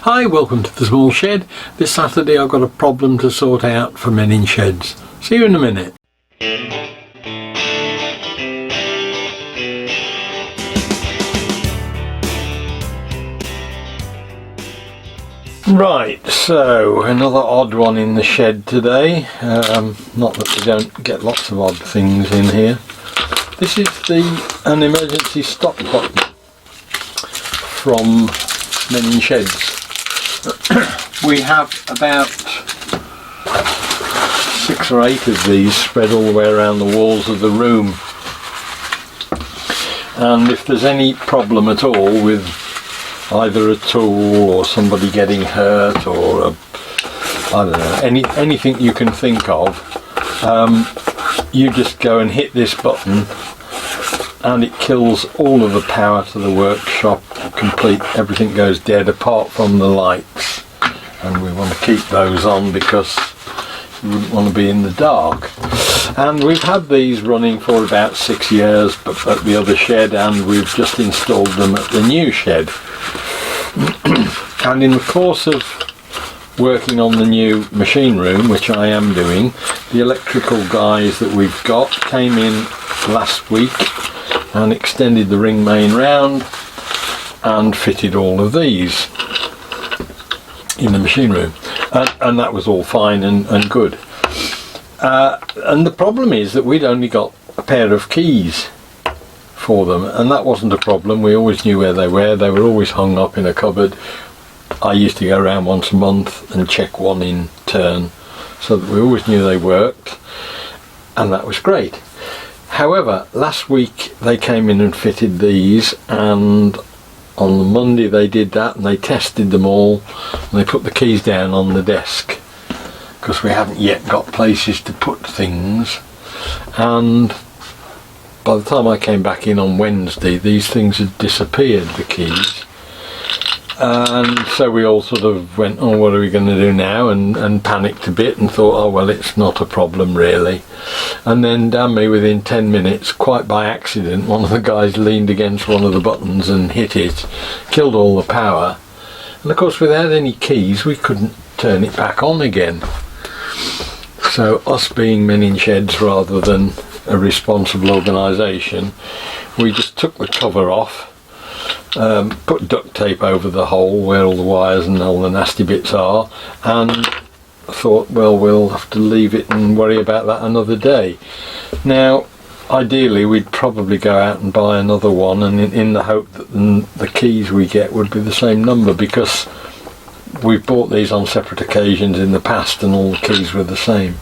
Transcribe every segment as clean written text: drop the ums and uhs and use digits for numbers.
Hi, welcome to the small shed. This Saturday I've got a problem to sort out for men in sheds. See you in a minute. Right, so another odd one in the shed today. Not that we don't get lots of odd things in here. This is an emergency stop button from Men in Sheds. We have about 6 or 8 of these spread all the way around the walls of the room, and if there's any problem at all with either a tool or somebody getting hurt or I don't know, anything you can think of, you just go and hit this button and it kills all of the power to the workshop. Everything goes dead apart from the lights, and we want to keep those on because you wouldn't want to be in the dark. And we've had these running for about 6 years but at the other shed, and we've just installed them at the new shed. And in the course of working on the new machine room, which I am doing, the electrical guys that we've got came in last week and extended the ring main round and fitted all of these in the machine room, and that was all fine and good. And the problem is that we'd only got a pair of keys for them, and that wasn't a problem. We always knew where they were always hung up in a cupboard. I used to go around once a month and check one in turn, so that we always knew they worked, and that was great. However, last week they came in and fitted these, and on the Monday they did that, and they tested them all, and they put the keys down on the desk because we haven't yet got places to put things. And by the time I came back in on Wednesday, these things had disappeared, the keys. And so we all sort of went, oh, what are we going to do now, and panicked a bit and thought, oh well, it's not a problem really. And then damn me, within 10 minutes, quite by accident, one of the guys leaned against one of the buttons and hit it, killed all the power, and of course without any keys we couldn't turn it back on again. So us being Men in Sheds rather than a responsible organisation, we just took the cover off, put duct tape over the hole where all the wires and all the nasty bits are, and thought, well, we'll have to leave it and worry about that another day. Now ideally we'd probably go out and buy another one, and in the hope that the keys we get would be the same number, because we've bought these on separate occasions in the past and all the keys were the same.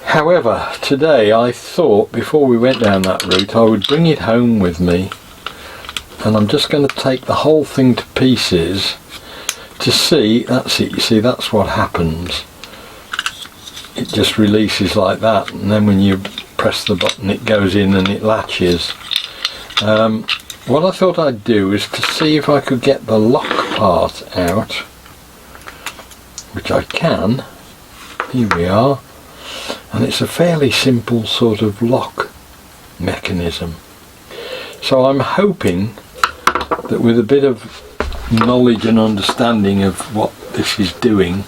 However, today I thought before we went down that route I would bring it home with me, and I'm just going to take the whole thing to pieces to see. That's it, you see, that's what happens. It just releases like that, and then when you press the button it goes in and it latches. What I thought I'd do is to see if I could get the lock part out, which I can. Here we are, and it's a fairly simple sort of lock mechanism. So I'm hoping that with a bit of knowledge and understanding of what this is doing,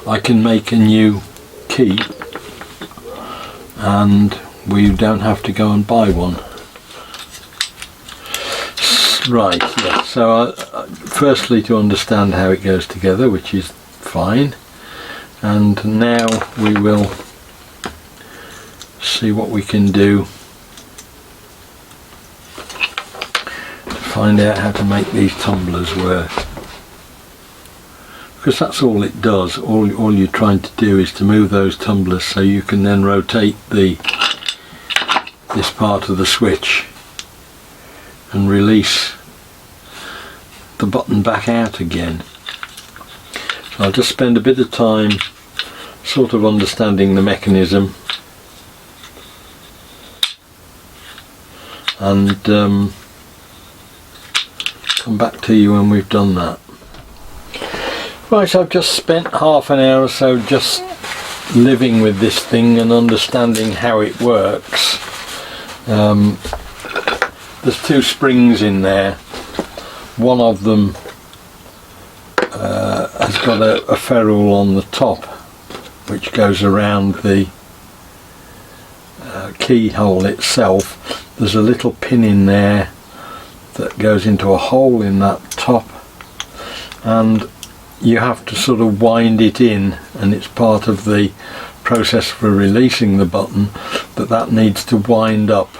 I can make a new key and we don't have to go and buy one. Right, yeah, so firstly to understand how it goes together, which is fine, and now we will see what we can do to find out how to make these tumblers work, because that's all it does. All you're trying to do is to move those tumblers so you can then rotate this part of the switch and release the button back out again. So I'll just spend a bit of time sort of understanding the mechanism, and come back to you when we've done that. Right, so I've just spent half an hour or so just living with this thing and understanding how it works. There's 2 springs in there one of them has got a ferrule on the top which goes around the keyhole itself. There's a little pin in there that goes into a hole in that top, and you have to sort of wind it in, and it's part of the process for releasing the button that needs to wind up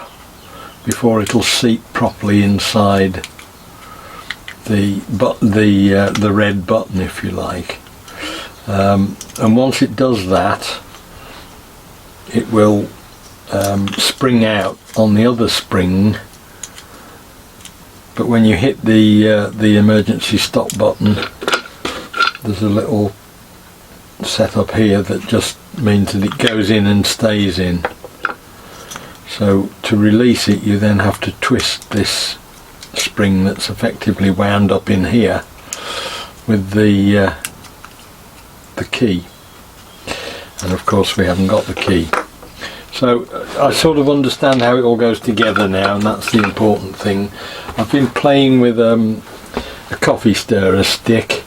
before it'll seat properly inside the red button, if you like. And once it does that, it will spring out on the other spring, but when you hit the emergency stop button, there's a little setup here that just means that it goes in and stays in. So to release it, you then have to twist this spring that's effectively wound up in here with the key, and of course we haven't got the key. So I sort of understand how it all goes together now, and that's the important thing. I've been playing with a coffee stirrer stick,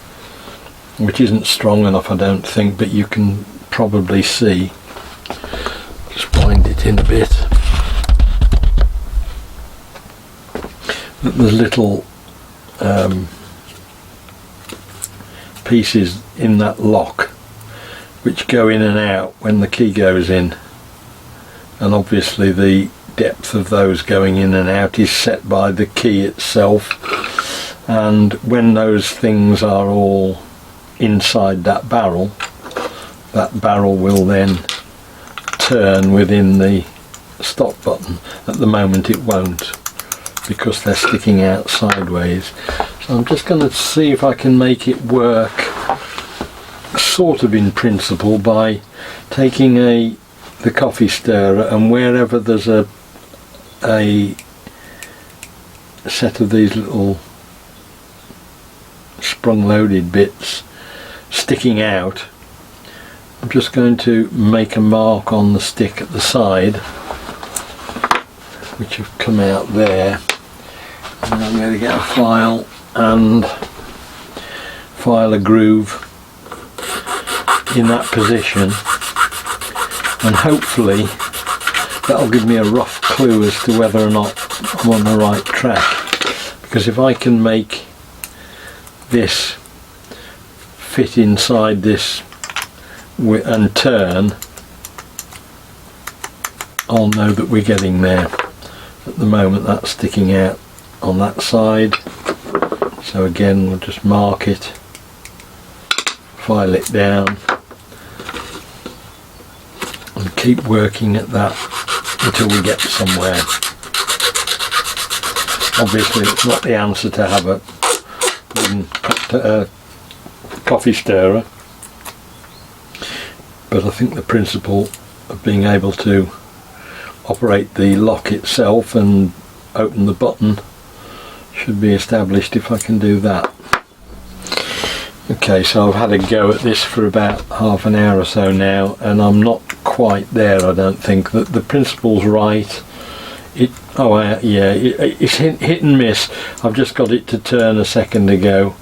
which isn't strong enough, I don't think, but you can probably see. Just wind it in a bit. There's little pieces in that lock which go in and out when the key goes in, and obviously the depth of those going in and out is set by the key itself, and when those things are all inside that barrel will then turn within the stop button. At the moment it won't, because they're sticking out sideways. So I'm just going to see if I can make it work sort of in principle by taking the coffee stirrer, and wherever there's a set of these little sprung loaded bits sticking out, I'm just going to make a mark on the stick at the side, which have come out there, and I'm going to get a file and file a groove in that position, and hopefully that'll give me a rough clue as to whether or not I'm on the right track, because if I can make this fit inside this and turn, I'll know that we're getting there. At the moment that's sticking out on that side, so again we'll just mark it, file it down, and keep working at that until we get somewhere. Obviously it's not the answer to have a wooden coffee stirrer, but I think the principle of being able to operate the lock itself and open the button should be established if I can do that. Okay, so I've had a go at this for about half an hour or so now, and I'm not quite there. I don't think that the principle's right. It's hit and miss. I've just got it to turn a second ago.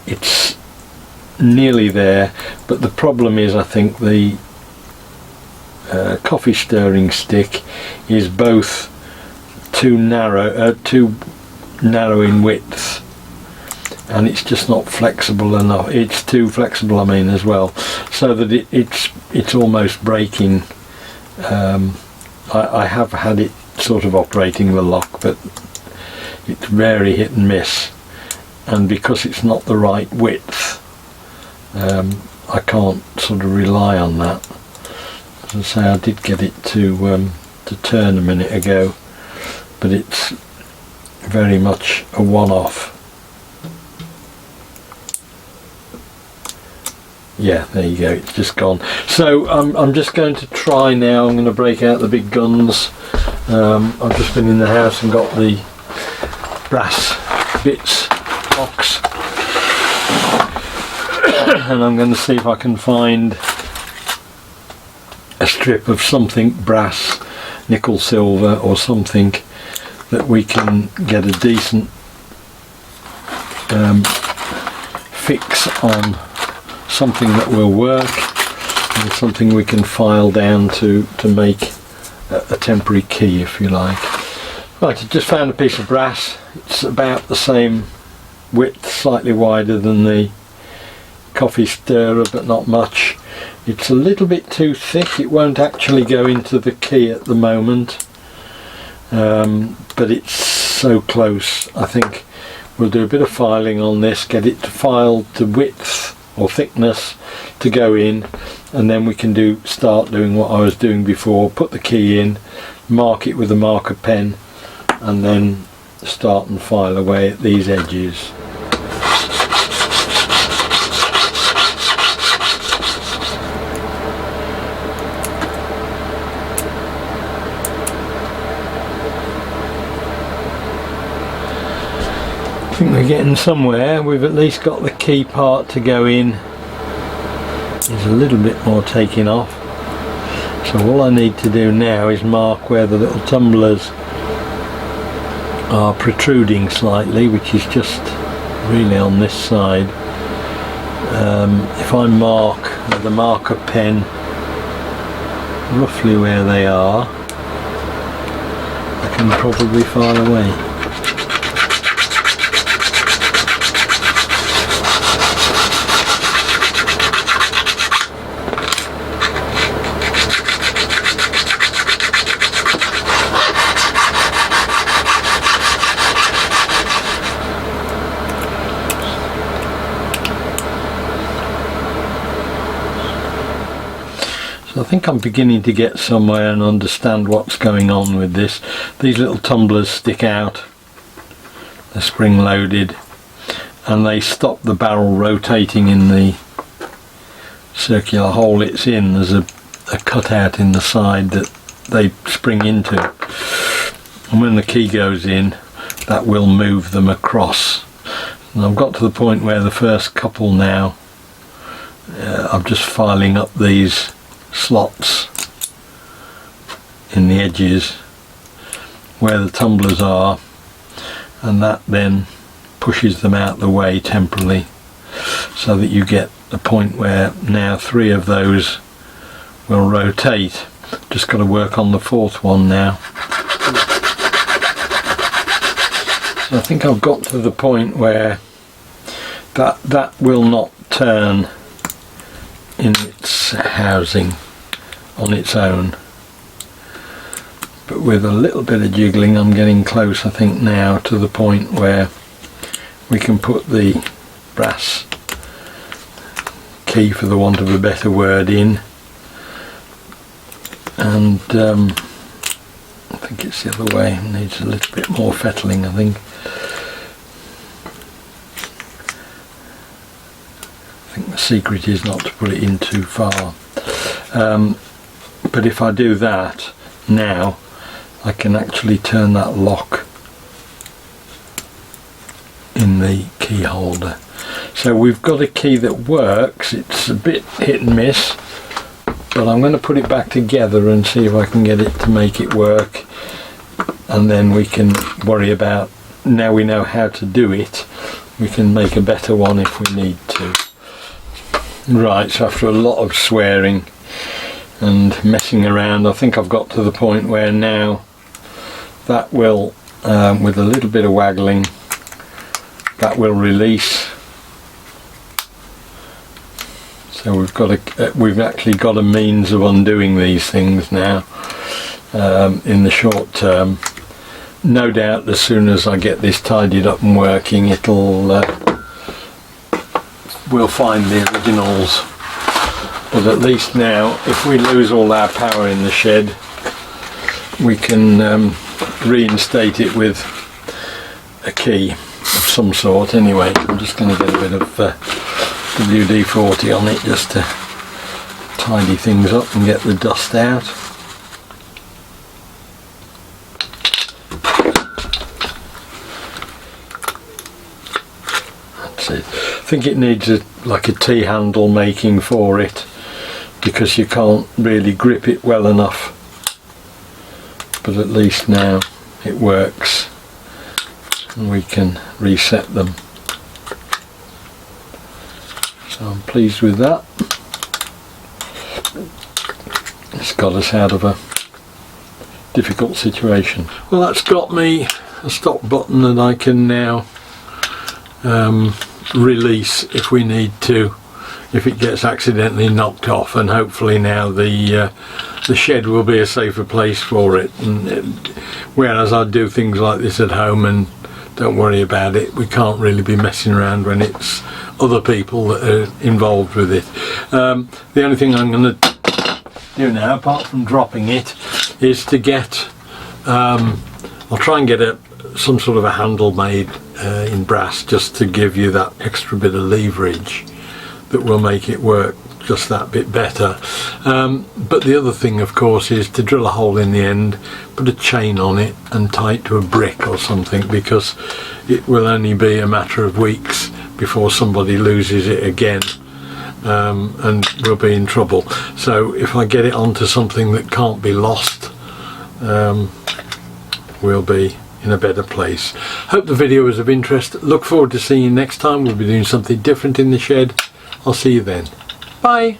It's nearly there, but the problem is I think the coffee stirring stick is both too narrow in width, and it's just not flexible enough. It's too flexible, I mean, as well, so that it's almost breaking. I have had it sort of operating the lock, but it's very hit and miss, and because it's not the right width, I can't sort of rely on that. As I say, I did get it to turn a minute ago, but it's very much a one-off. Yeah, there you go, it's just gone. So I'm just going to try now. I'm going to break out the big guns. I've just been in the house and got the brass bits box, and I'm going to see if I can find a strip of something brass, nickel silver or something, that we can get a decent fix on something that will work and something we can file down to make a temporary key, if you like. Right, I just found a piece of brass. It's about the same width, slightly wider than the coffee stirrer, but not much. It's a little bit too thick. It won't actually go into the key at the moment, but it's so close. I think we'll do a bit of filing on this, get it to file to width or thickness to go in, and then we can start doing what I was doing before, put the key in, mark it with a marker pen, and then start and file away at these edges. I think we're getting somewhere. We've at least got the key part to go in. There's a little bit more taking off. So all I need to do now is mark where the little tumblers are protruding slightly, which is just really on this side. If I mark with a marker pen roughly where they are, I can probably file away. I think I'm beginning to get somewhere and understand what's going on with this. These little tumblers stick out, they're spring loaded, and they stop the barrel rotating in the circular hole it's in. There's a cutout in the side that they spring into, and when the key goes in, that will move them across. And I've got to the point where the first couple now, I'm just filing up these slots in the edges where the tumblers are, and that then pushes them out the way temporarily, so that you get the point where now 3 of those will rotate. Just got to work on the 4th one now. So I think I've got to the point where that will not turn in its housing on its own, but with a little bit of jiggling I'm getting close, I think, now to the point where we can put the brass key, for the want of a better word, in, and I think it's the other way. It needs a little bit more fettling, I think. I think the secret is not to put it in too far. But if I do that now, I can actually turn that lock in the key holder. So we've got a key that works. It's a bit hit and miss, but I'm going to put it back together and see if I can get it to make it work, and then we can worry about, now we know how to do it, we can make a better one if we need to. Right, so after a lot of swearing and messing around, I think I've got to the point where now that will, with a little bit of waggling, that will release. So we've actually got a means of undoing these things now, in the short term. No doubt as soon as I get this tidied up and working, we'll find the originals. But at least now, if we lose all our power in the shed, we can reinstate it with a key of some sort. Anyway, I'm just going to get a bit of WD-40 on it just to tidy things up and get the dust out. That's it. I think it needs like a T-handle making for it, because you can't really grip it well enough, but at least now it works, and we can reset them. So I'm pleased with that. It's got us out of a difficult situation. Well, that's got me a stop button that I can now release if we need to, if it gets accidentally knocked off, and hopefully now the shed will be a safer place for it. And whereas I do things like this at home and don't worry about it, we can't really be messing around when it's other people that are involved with it. The only thing I'm going to do now, apart from dropping it, is to get I'll try and get some sort of a handle made in brass, just to give you that extra bit of leverage that will make it work just that bit better. But the other thing, of course, is to drill a hole in the end, put a chain on it and tie it to a brick or something, because it will only be a matter of weeks before somebody loses it again, and we'll be in trouble. So if I get it onto something that can't be lost, we'll be in a better place. Hope the video was of interest. Look forward to seeing you next time. We'll be doing something different in the shed. I'll see you then. Bye.